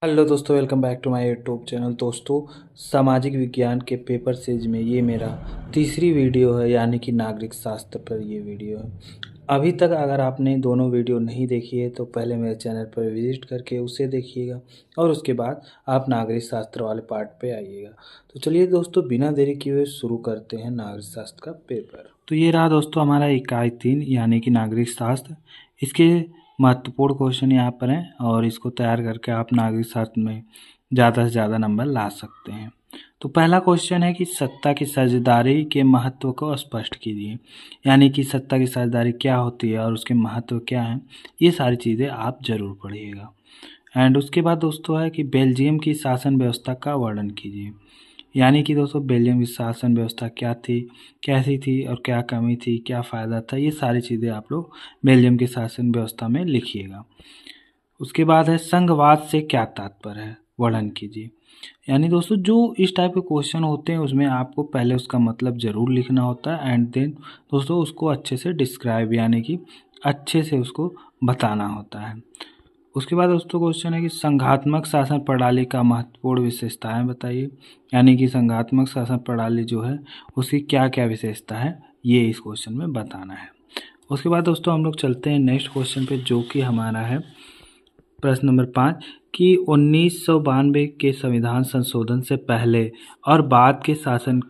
Hello दोस्तों, welcome back to my YouTube channel. दोस्तों, सामाजिक विज्ञान के पेपर सीरीज में ये मेरा तीसरी वीडियो है, यानी कि नागरिक शास्त्र पर ये वीडियो है। अभी तक अगर आपने दोनों वीडियो नहीं देखी है तो पहले मेरे चैनल पर विजिट करके उसे देखिएगा और उसके बाद आप नागरिक शास्त्र वाले पार्ट पे आइएगा। तो चलिए दोस्तों, बिना देरी किए हुए शुरू करते हैं नागरिक शास्त्र का पेपर। तो ये रहा दोस्तों हमारा इकाई 3 यानी कि नागरिक शास्त्र। इसके महत्वपूर्ण क्वेश्चन यहाँ पर हैं और इसको तैयार करके आप नागरिक शास्त्र में ज़्यादा से ज़्यादा नंबर ला सकते हैं। तो पहला क्वेश्चन है कि सत्ता की साझेदारी के महत्व को स्पष्ट कीजिए। यानी कि सत्ता की साझेदारी क्या होती है और उसके महत्व क्या हैं, ये सारी चीज़ें आप ज़रूर पढ़िएगा। एंड उसके बाद दोस्तों है कि बेल्जियम की शासन व्यवस्था का वर्णन कीजिए। यानी कि दोस्तों बेल्जियम की शासन व्यवस्था क्या थी, कैसी थी और क्या कमी थी, क्या फ़ायदा था, ये सारी चीज़ें आप लोग बेल्जियम की शासन व्यवस्था में लिखिएगा। उसके बाद है संघवाद से क्या तात्पर्य है, वर्णन कीजिए। यानी दोस्तों जो इस टाइप के क्वेश्चन होते हैं उसमें आपको पहले उसका मतलब ज़रूर लिखना होता है एंड देन दोस्तों उसको अच्छे से डिस्क्राइब यानी कि अच्छे से उसको बताना होता है। उसके बाद दोस्तों क्वेश्चन है कि संघात्मक शासन प्रणाली का महत्वपूर्ण विशेषताएं बताइए। यानी कि संघात्मक शासन प्रणाली जो है उसकी क्या क्या विशेषता है, ये इस क्वेश्चन में बताना है। उसके बाद दोस्तों हम लोग चलते हैं नेक्स्ट क्वेश्चन पे, जो कि हमारा है प्रश्न नंबर 5 कि 1992 के संविधान संशोधन से पहले और बाद के शासन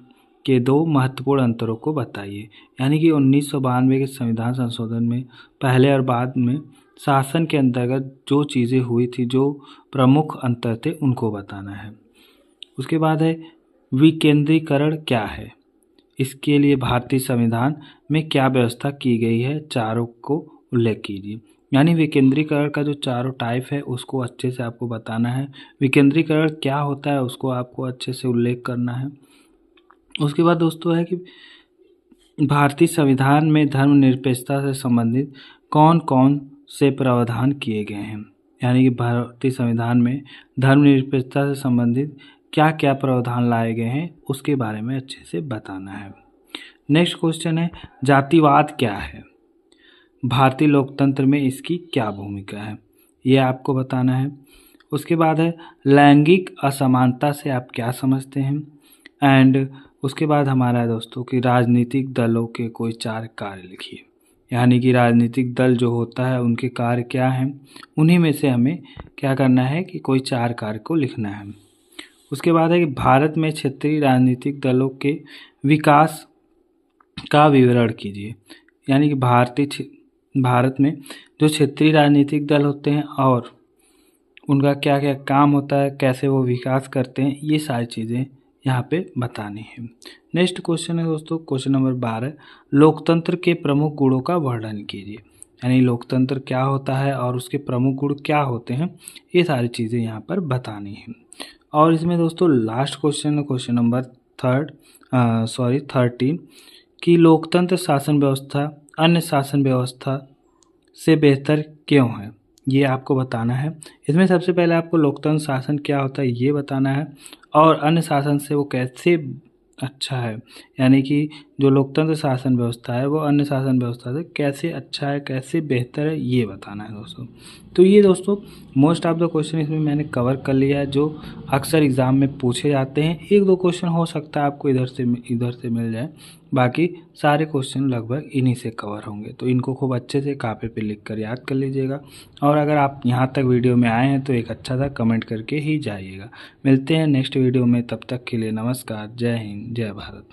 के दो महत्वपूर्ण अंतरों को बताइए। यानी कि 1992 के संविधान संशोधन में पहले और बाद में शासन के अंतर्गत जो चीज़ें हुई थी, जो प्रमुख अंतर थे, उनको बताना है। उसके बाद है विकेंद्रीकरण क्या है, इसके लिए भारतीय संविधान में क्या व्यवस्था की गई है, चारों को उल्लेख कीजिए। यानी विकेंद्रीकरण का जो चारों टाइप है उसको अच्छे से आपको बताना है। विकेंद्रीकरण क्या होता है उसको आपको अच्छे से उल्लेख करना है। उसके बाद दोस्तों है कि भारतीय संविधान में धर्मनिरपेक्षता से संबंधित कौन कौन से प्रावधान किए गए हैं। यानी कि भारतीय संविधान में धर्मनिरपेक्षता से संबंधित क्या क्या प्रावधान लाए गए हैं उसके बारे में अच्छे से बताना है। नेक्स्ट क्वेश्चन है जातिवाद क्या है, भारतीय लोकतंत्र में इसकी क्या भूमिका है, ये आपको बताना है। उसके बाद है लैंगिक असमानता से आप क्या समझते हैं। एंड उसके बाद हमारा है दोस्तों कि राजनीतिक दलों के कोई 4 कार्य लिखिए। यानी कि राजनीतिक दल जो होता है उनके कार्य क्या हैं, उन्हीं में से हमें क्या करना है कि कोई 4 कार्य को लिखना है। उसके बाद है कि भारत में क्षेत्रीय राजनीतिक दलों के विकास का विवरण कीजिए। यानी कि भारत में जो क्षेत्रीय राजनीतिक दल होते हैं और उनका क्या क्या काम होता है, कैसे वो विकास करते हैं, ये सारी चीज़ें यहाँ पे बतानी है। नेक्स्ट क्वेश्चन है दोस्तों क्वेश्चन नंबर 12 लोकतंत्र के प्रमुख गुणों का वर्णन कीजिए। यानी लोकतंत्र क्या होता है और उसके प्रमुख गुण क्या होते हैं, ये सारी चीज़ें यहाँ पर बतानी है। और इसमें दोस्तों लास्ट क्वेश्चन है क्वेश्चन नंबर 13 कि लोकतंत्र शासन व्यवस्था अन्य शासन व्यवस्था से बेहतर क्यों है, ये आपको बताना है। इसमें सबसे पहले आपको लोकतंत्र शासन क्या होता है ये बताना है और अन्य शासन से वो कैसे अच्छा है। यानी कि जो लोकतंत्र शासन व्यवस्था है वो अन्य शासन व्यवस्था से कैसे अच्छा है, कैसे बेहतर है, ये बताना है दोस्तों। तो ये दोस्तों मोस्ट ऑफ द क्वेश्चन इसमें मैंने कवर कर लिया है जो अक्सर एग्ज़ाम में पूछे जाते हैं। 1-2 क्वेश्चन हो सकता है आपको इधर से मिल जाए, बाकी सारे क्वेश्चन लगभग इन्हीं से कवर होंगे। तो इनको खूब अच्छे से कापी पे लिख कर याद कर लीजिएगा। और अगर आप यहाँ तक वीडियो में आए हैं तो एक अच्छा सा कमेंट करके ही जाइएगा। मिलते हैं नेक्स्ट वीडियो में, तब तक के लिए नमस्कार, जय हिंद, जय भारत।